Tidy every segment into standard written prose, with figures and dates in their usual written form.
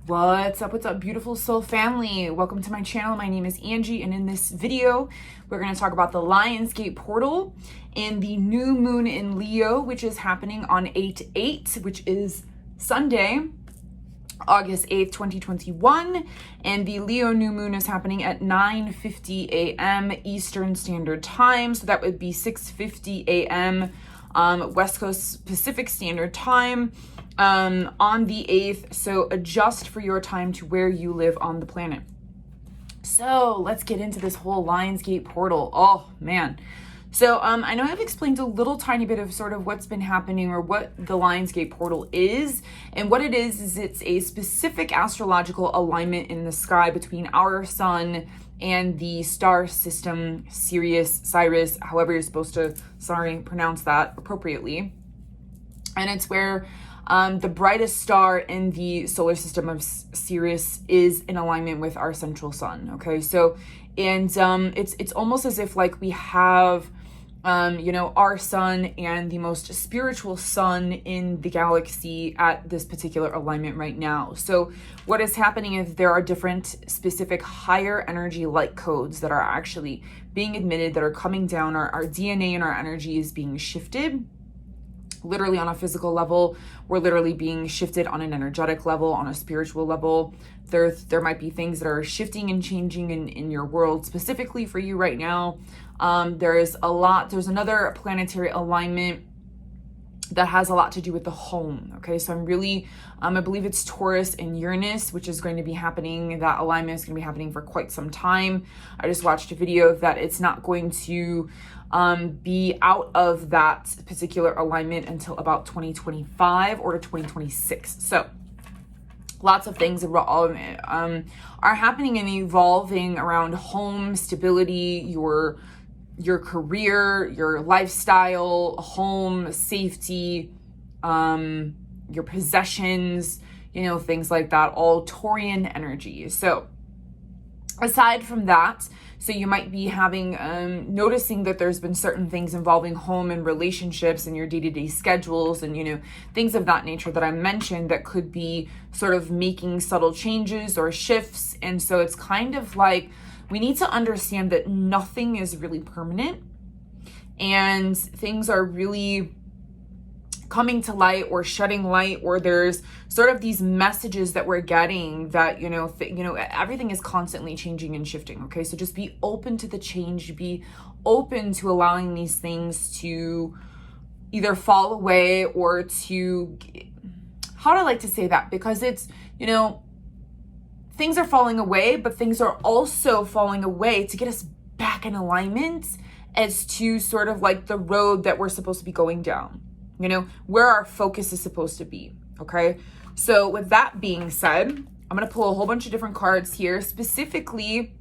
What's up, beautiful soul family? Welcome to my channel. My name is Angie, and in this video, we're going to talk about the Lionsgate portal and the new moon in Leo, which is happening on 8/8, which is Sunday, August 8th, 2021. And the Leo new moon is happening at 9:50 a.m. Eastern Standard Time. So that would be 6:50 a.m. West Coast Pacific Standard Time. On the 8th, so adjust for your time to where you live on the planet. So let's get into this whole Lionsgate portal. Oh man. So I know I've explained a little tiny bit of sort of what's been happening or what the Lionsgate portal is. And what it is it's a specific astrological alignment in the sky between our sun and the star system, Cyrus, however you're supposed to, pronounce that appropriately. And it's where the brightest star in the solar system of Sirius is in alignment with our central sun. Okay, so and it's almost as if like we have our sun and the most spiritual sun in the galaxy at this particular alignment right now. So what is happening is there are different specific higher energy light codes that are actually being admitted, that are coming down. Our DNA and our energy is being shifted. Literally on a physical level, we're literally being shifted on an energetic level, on a spiritual level. There might be things that are shifting and changing in your world specifically for you right now. There's another planetary alignment that has a lot to do with the home. Okay, so I believe it's Taurus and Uranus, which is going to be happening. That alignment is going to be happening for quite some time. I just watched a video of that. It's not going to be out of that particular alignment until about 2025 or to 2026. So lots of things are happening and evolving around home stability, your career, your lifestyle, home safety, your possessions, things like that, all Taurian energy. So aside from that, so you might be noticing that there's been certain things involving home and relationships and your day-to-day schedules and, things of that nature that I mentioned that could be sort of making subtle changes or shifts. And so it's kind of like we need to understand that nothing is really permanent and things are really coming to light or shedding light, or there's sort of these messages that we're getting that, everything is constantly changing and shifting. Okay. So just be open to the change, be open to allowing these things to either fall away or to, how do I like to say that? Because it's, things are falling away, but things are also falling away to get us back in alignment as to sort of like the road that we're supposed to be going down. Where our focus is supposed to be, okay? So with that being said, I'm going to pull a whole bunch of different cards here, specifically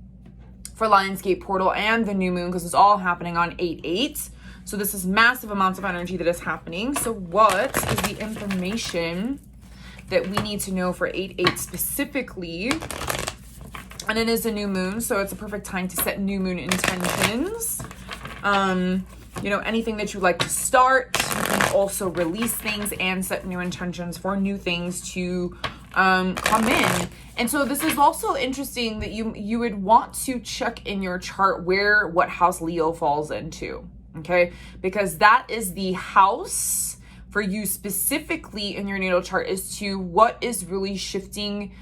for Lionsgate portal and the new moon, because it's all happening on 8/8. So this is massive amounts of energy that is happening. So what is the information that we need to know for 8/8 specifically? And it is a new moon, so it's a perfect time to set new moon intentions. Anything that you like to start, you can also release things and set new intentions for new things to come in. And so this is also interesting that you would want to check in your chart what house Leo falls into, okay? Because that is the house for you specifically in your natal chart as to what is really shifting,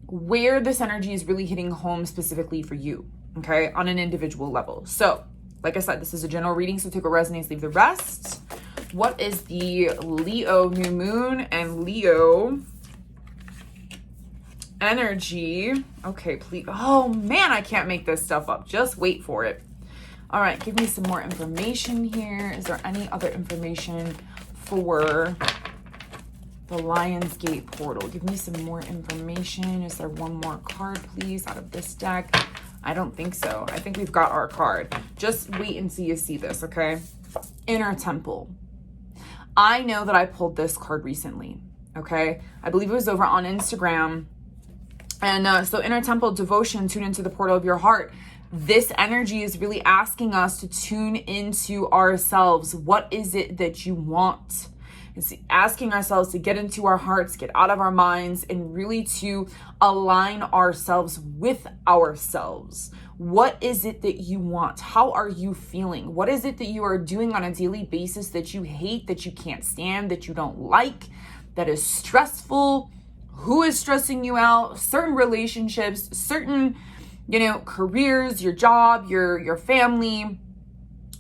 where this energy is really hitting home specifically for you, okay, on an individual level. So like I said, this is a general reading, so take what resonates, leave the rest. What is the Leo new moon and Leo energy? Okay, please. Oh man, I can't make this stuff up. Just wait for it. All right, give me some more information here. Is there any other information for the Lionsgate portal? Give me some more information. Is there one more card, please, out of this deck? I don't think so. I think we've got our card. Just wait and see you see this, okay? Inner Temple. I know that I pulled this card recently, okay? I believe it was over on Instagram. And so Inner Temple, devotion, tune into the portal of your heart. This energy is really asking us to tune into ourselves. What is it that you want? It's asking ourselves to get into our hearts, get out of our minds, and really to align ourselves with ourselves. What is it that you want? How are you feeling? What is it that you are doing on a daily basis that you hate, that you can't stand, that you don't like, that is stressful? Who is stressing you out? Certain relationships, certain, careers, your job, your family,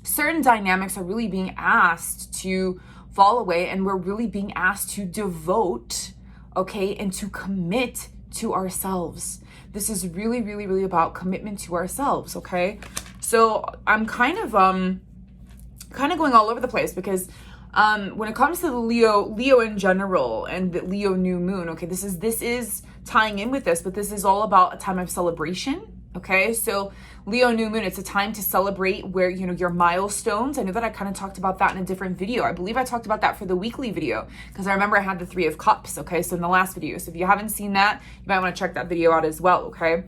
certain dynamics are really being asked to fall away, and we're really being asked to devote, and to commit to ourselves. This is really, really, really about commitment to ourselves, okay? So I'm kind of going all over the place because when it comes to the Leo in general and the Leo new moon, okay, this is tying in with this, but this is all about a time of celebration. Okay, so Leo new moon, it's a time to celebrate where, your milestones. I know that I kind of talked about that in a different video. I believe I talked about that for the weekly video because I remember I had the 3 of Cups. Okay, so in the last video. So if you haven't seen that, you might want to check that video out as well. Okay,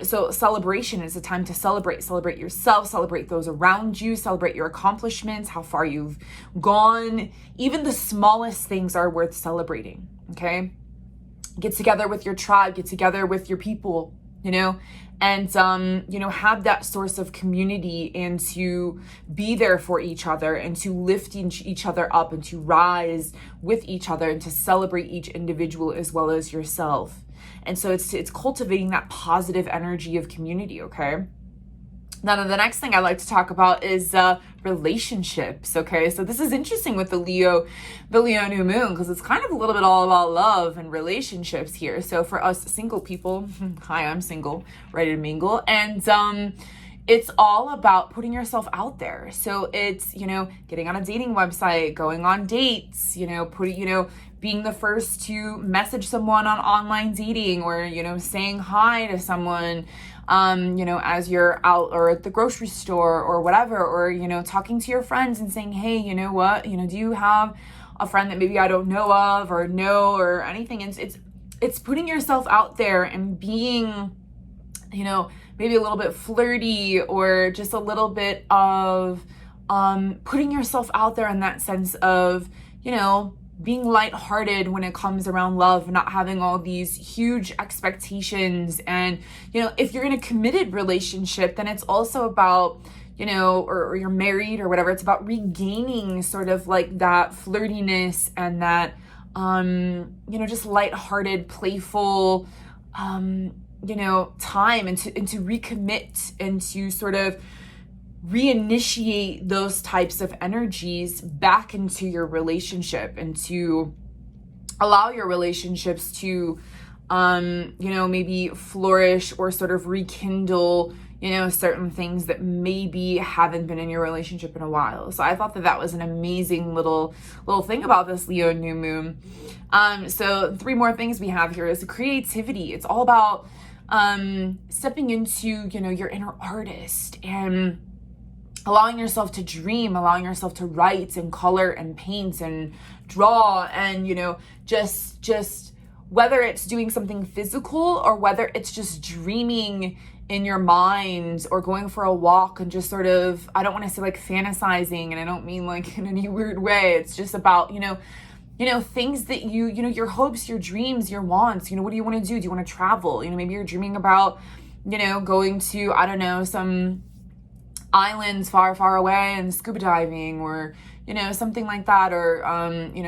so celebration is a time to celebrate yourself, celebrate those around you, celebrate your accomplishments, how far you've gone. Even the smallest things are worth celebrating. Okay, get together with your tribe, get together with your people, and, have that source of community and to be there for each other and to lift each other up and to rise with each other and to celebrate each individual as well as yourself. And so it's cultivating that positive energy of community, okay? Now, the next thing I like to talk about is relationships, okay? So this is interesting with the Leo new moon because it's kind of a little bit all about love and relationships here. So for us single people, hi, I'm single, ready to mingle. And it's all about putting yourself out there. So it's, getting on a dating website, going on dates, being the first to message someone on online dating or, saying hi to someone, as you're out or at the grocery store or whatever, or, talking to your friends and saying, hey, you know what, do you have a friend that maybe I don't know of or know or anything? And it's putting yourself out there and being, maybe a little bit flirty or just a little bit of, putting yourself out there in that sense of, being lighthearted when it comes around love, not having all these huge expectations. And, if you're in a committed relationship, then it's also about, or you're married or whatever, it's about regaining sort of like that flirtiness and that, just lighthearted, playful, time and to recommit and to sort of reinitiate those types of energies back into your relationship and to allow your relationships to, maybe flourish or sort of rekindle, certain things that maybe haven't been in your relationship in a while. So I thought that was an amazing little thing about this Leo new moon. So 3 more things we have here is the creativity. It's all about stepping into, your inner artist and allowing yourself to dream, allowing yourself to write and color and paint and draw and, just whether it's doing something physical or whether it's just dreaming in your mind or going for a walk and just sort of, I don't want to say like fantasizing, and I don't mean like in any weird way. It's just about, things that your hopes, your dreams, your wants, what do you want to do? Do you want to travel? Maybe you're dreaming about, going to, I don't know, some islands far, far away and scuba diving or, something like that, or,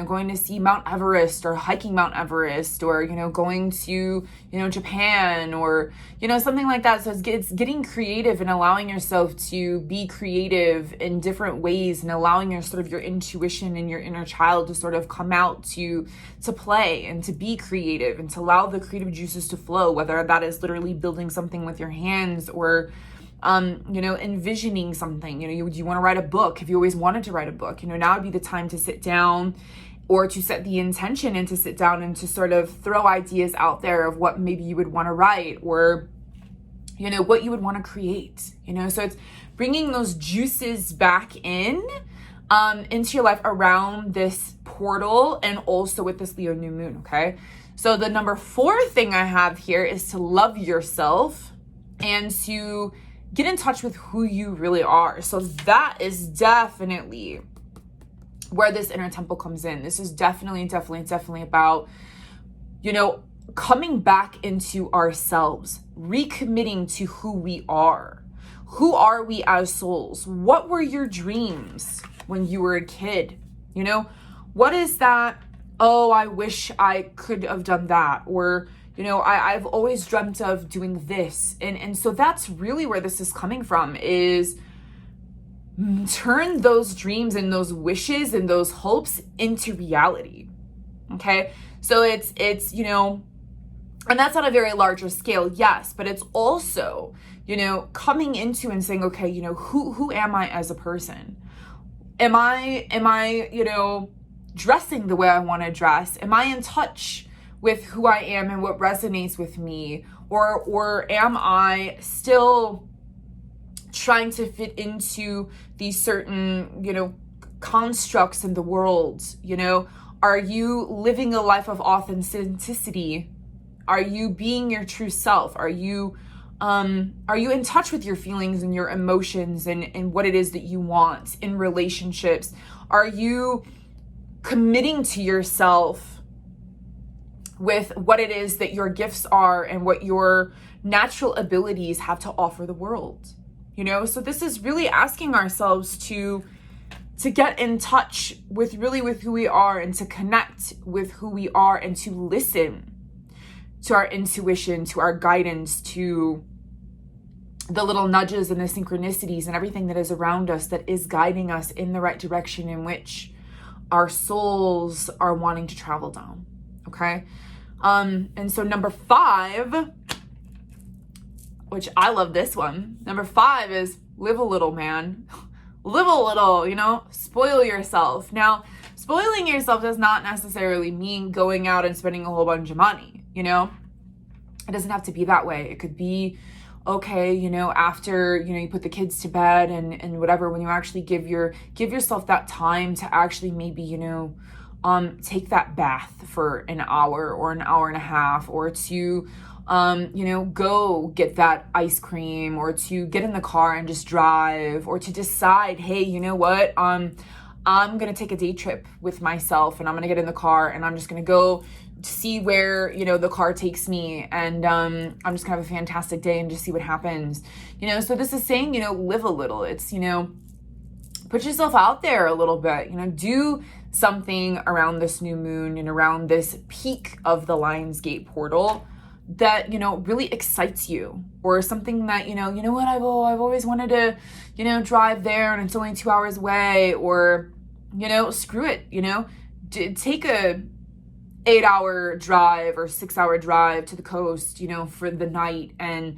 going to see Mount Everest or hiking Mount Everest or, going to, Japan or, something like that. So it's getting creative and allowing yourself to be creative in different ways and allowing your sort of your intuition and your inner child to sort of come out to play and to be creative and to allow the creative juices to flow, whether that is literally building something with your hands or, envisioning something. Do you want to write a book? Have you always wanted to write a book? Now would be the time to sit down or to set the intention and to sit down and to sort of throw ideas out there of what maybe you would want to write or, what you would want to create, so it's bringing those juices back into your life around this portal and also with this Leo new moon. Okay. So the number 4 thing I have here is to love yourself and to get in touch with who you really are. So that is definitely where this inner temple comes in. This is definitely about, coming back into ourselves, recommitting to who we are. Who are we as souls? What were your dreams when you were a kid? What is that? Oh, I wish I could have done that. Or, I've always dreamt of doing this. And so that's really where this is coming from, is turn those dreams and those wishes and those hopes into reality. Okay. So it's, and that's on a very larger scale. Yes. But it's also, coming into and saying, okay, who am I as a person? Am I, dressing the way I want to dress? Am I in touch with who I am and what resonates with me? Or am I still trying to fit into these certain, constructs in the world? Are you living a life of authenticity? Are you being your true self? Are you in touch with your feelings and your emotions and what it is that you want in relationships? Are you committing to yourself with what it is that your gifts are and what your natural abilities have to offer the world? So this is really asking ourselves to get in touch with who we are, and to connect with who we are, and to listen to our intuition, to our guidance, to the little nudges and the synchronicities and everything that is around us that is guiding us in the right direction in which our souls are wanting to travel down. Okay. And so number 5, which I love this one. Number 5 is live a little, man. Live a little, spoil yourself. Now, spoiling yourself does not necessarily mean going out and spending a whole bunch of money, It doesn't have to be that way. It could be, okay, after, you put the kids to bed and whatever, when you actually give yourself that time to actually maybe, take that bath for an hour or an hour and a half, or to, go get that ice cream, or to get in the car and just drive, or to decide, hey, you know what? I'm going to take a day trip with myself, and I'm going to get in the car and I'm just going to go see where, the car takes me, and I'm just gonna have a fantastic day and just see what happens. So this is saying, live a little. It's, put yourself out there a little bit, do something around this new moon and around this peak of the Lionsgate portal that, really excites you, or something that, what, I've always wanted to, drive there and it's only 2 hours away, or, screw it, take a 8-hour drive or 6-hour drive to the coast, for the night, and,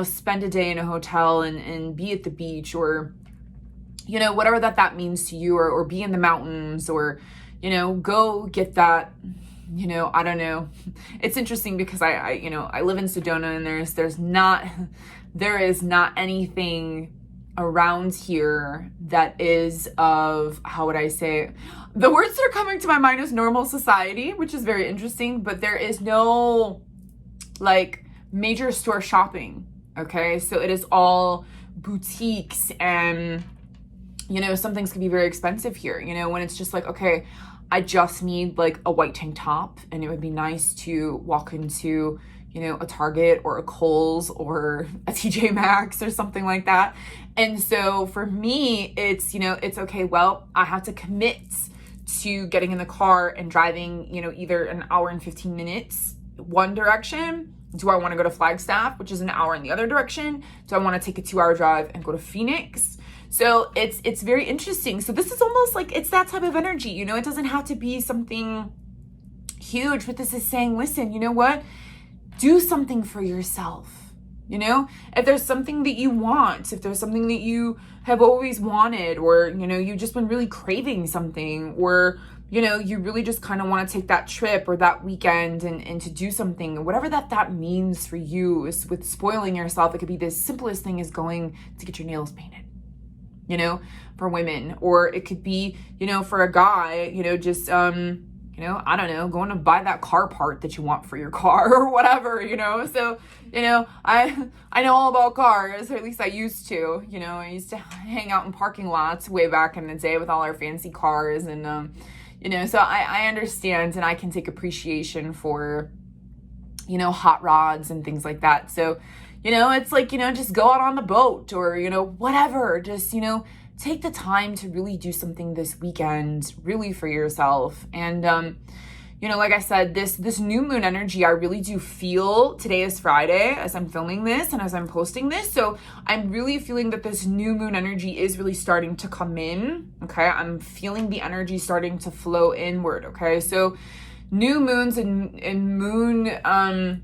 spend a day in a hotel and be at the beach, or, whatever that means to you, or be in the mountains, or, go get that, I don't know. It's interesting because I live in Sedona, and there is not anything around here that is of, how would I say it? The words that are coming to my mind is normal society, which is very interesting, but there is no major store shopping. Okay. So it is all boutiques, and, some things can be very expensive here, when it's just okay, I just need a white tank top, and it would be nice to walk into, a Target or a Kohl's or a TJ Maxx or something like that. And so for me, it's, it's okay, well, I have to commit to getting in the car and driving, either an hour and 15 minutes one direction. Do I want to go to Flagstaff, which is an hour in the other direction? Do I want to take a 2-hour drive and go to Phoenix? So it's very interesting. So this is almost it's that type of energy, it doesn't have to be something huge, but this is saying, listen, you know what? Do something for yourself. If there's something that you want, if there's something that you have always wanted, or, you've just been really craving something, or, you really just kind of want to take that trip or that weekend and to do something, whatever that means for you. Is with spoiling yourself, it could be the simplest thing as going to get your nails painted, for women, or it could be, for a guy, just, I don't know, going to buy that car part that you want for your car or whatever, So, I know all about cars, or at least I used to, I used to hang out in parking lots way back in the day with all our fancy cars. And, so I understand, and I can take appreciation for, hot rods and things like that. So, it's like, just go out on the boat or, whatever, just, take the time to really do something this weekend, really for yourself. And, like I said, this new moon energy, I really do feel. Today is Friday as I'm filming this and as I'm posting this. So I'm really feeling that this new moon energy is really starting to come in. Okay. I'm feeling the energy starting to flow inward. Okay. So new moons and moon,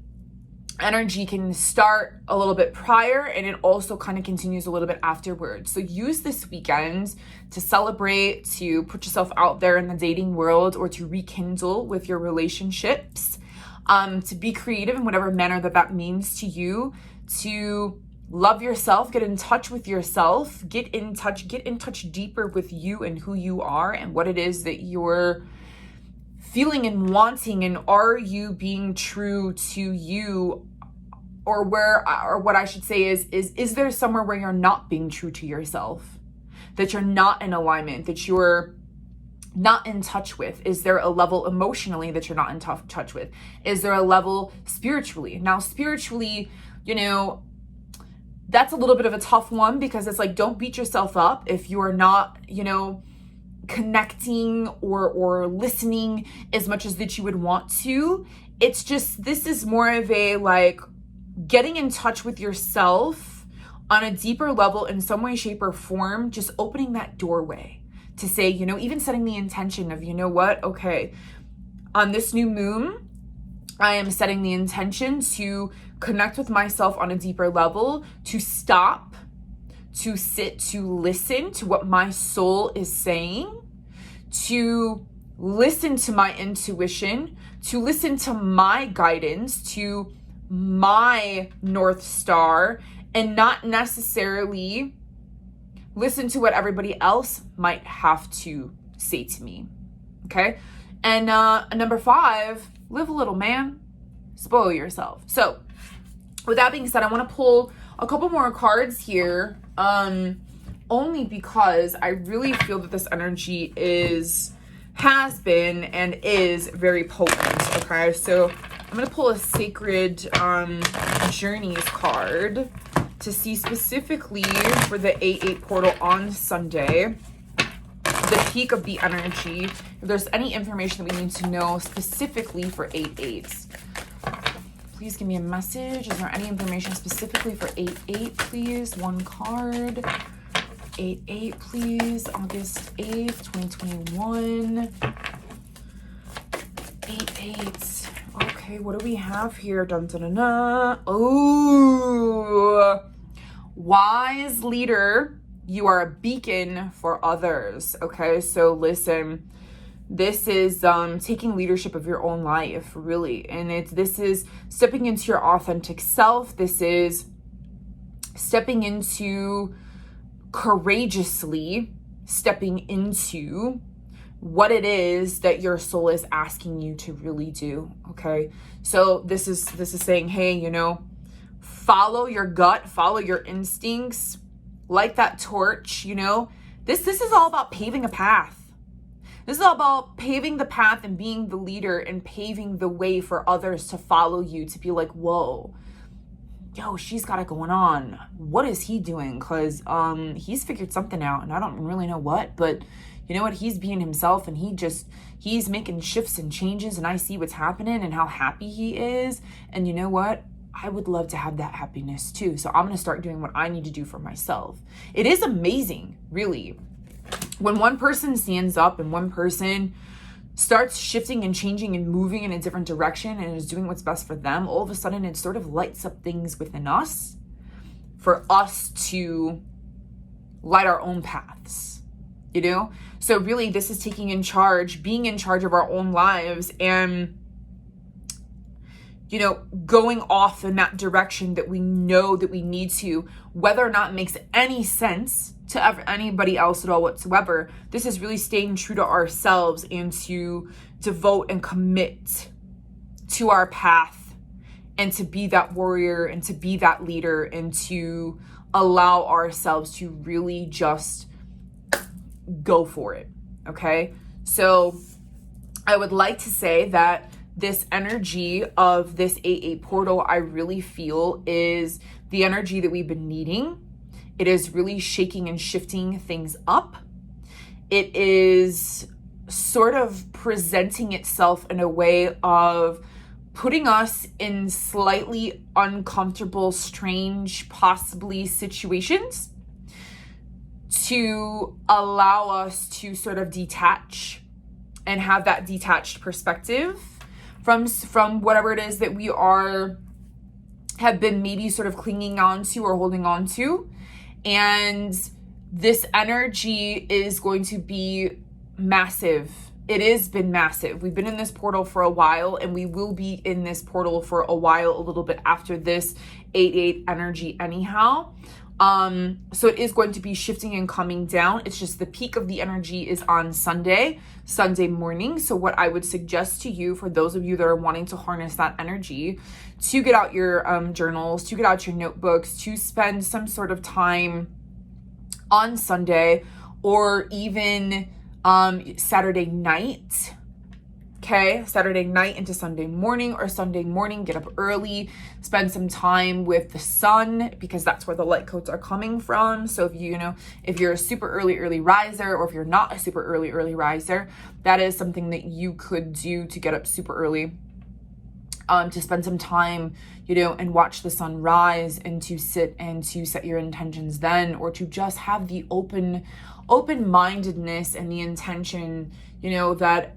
energy can start a little bit prior, and it also kind of continues a little bit afterwards. So use this weekend to celebrate, to put yourself out there in the dating world, or to rekindle with your relationships, to be creative in whatever manner that means to you, to love yourself, get in touch with yourself, get in touch deeper with you and who you are and what it is that you're feeling and wanting, and are you being true to you, or what I should say is there somewhere where you're not being true to yourself, that you're not in alignment, that you're not in touch with? Is there a level emotionally that you're not in touch with? Is there a level spiritually? Now, spiritually, that's a little bit of a tough one, because it's like, don't beat yourself up if you are not, connecting or listening as much as that you would want to. It's just, this is more of a like getting in touch with yourself on a deeper level in some way, shape, or form, just opening that doorway to say, even setting the intention of, what, okay, on this new moon, I am setting the intention to connect with myself on a deeper level, to stop, to sit, to listen to what my soul is saying, to listen to my intuition, to listen to my guidance, to my North Star, and not necessarily listen to what everybody else might have to say to me. Okay. And number 5, live a little, man. Spoil yourself. So with that being said, I want to pull a couple more cards here, only because I really feel that this energy has been and is very potent. Okay, so I'm going to pull a Sacred Journeys card to see specifically for the 8/8 portal on Sunday, the peak of the energy, if there's any information that we need to know specifically for 8/8. Please give me a message. Is there any information specifically for 8/8, please? One card. 8/8, please. August 8th, 2021. 8/8. Okay, what do we have here? Dun, dun, dun, dun. Oh, wise leader. You are a beacon for others. Okay, so listen. This is taking leadership of your own life, really. And this is stepping into your authentic self. This is stepping into, courageously stepping into what it is that your soul is asking you to really do. Okay. So this is saying, hey, follow your gut, follow your instincts, light that torch. This is all about paving a path. This is all about paving the path and being the leader and paving the way for others to follow you, to be like, whoa, yo, she's got it going on. What is he doing? Because he's figured something out, and I don't really know what, but you know what? He's being himself, and he's making shifts and changes, and I see what's happening and how happy he is. And you know what? I would love to have that happiness too. So I'm going to start doing what I need to do for myself. It is amazing, really. When one person stands up and one person starts shifting and changing and moving in a different direction and is doing what's best for them, all of a sudden it sort of lights up things within us for us to light our own paths, So really, this is taking in charge, being in charge of our own lives, and going off in that direction that we know that we need to, whether or not it makes any sense to anybody else at all whatsoever. This is really staying true to ourselves and to devote and commit to our path and to be that warrior and to be that leader and to allow ourselves to really just go for it. Okay. So I would like to say that this energy of this 8/8 portal, I really feel is the energy that we've been needing. It is really shaking and shifting things up. It is sort of presenting itself in a way of putting us in slightly uncomfortable, strange, possibly situations to allow us to sort of detach and have that detached perspective from whatever it is that we have been maybe sort of clinging on to or holding on to. And this energy is going to be massive. It has been massive. We've been in this portal for a while, and we will be in this portal for a while, a little bit after this 8/8 energy anyhow. So it is going to be shifting and coming down. It's just the peak of the energy is on Sunday morning. So what I would suggest to you, for those of you that are wanting to harness that energy, to get out your journals, to get out your notebooks, to spend some sort of time on Sunday or even Saturday night. Okay, Saturday night into Sunday morning, or Sunday morning, get up early, spend some time with the sun, because that's where the light codes are coming from. So if you're a super early riser, or if you're not a super early riser, that is something that you could do to get up super early, to spend some time, and watch the sun rise, and to sit and to set your intentions then, or to just have the open-mindedness and the intention, that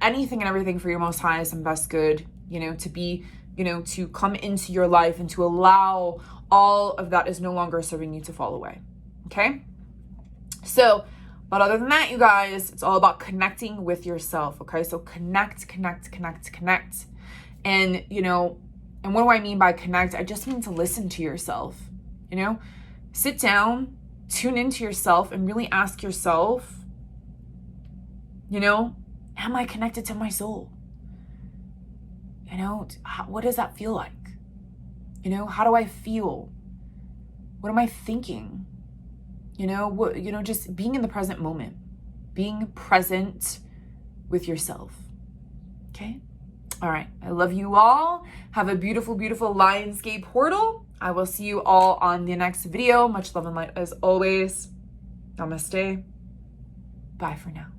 anything and everything for your most highest and best good, to be, to come into your life and to allow all of that is no longer serving you to fall away. Okay. So, but other than that, you guys, it's all about connecting with yourself. Okay. So connect. And, and what do I mean by connect? I just mean to listen to yourself, sit down, tune into yourself, and really ask yourself, am I connected to my soul? What does that feel like? How do I feel? What am I thinking? Just being in the present moment, being present with yourself. Okay. All right. I love you all. Have a beautiful, beautiful Lionsgate portal. I will see you all on the next video. Much love and light as always. Namaste. Bye for now.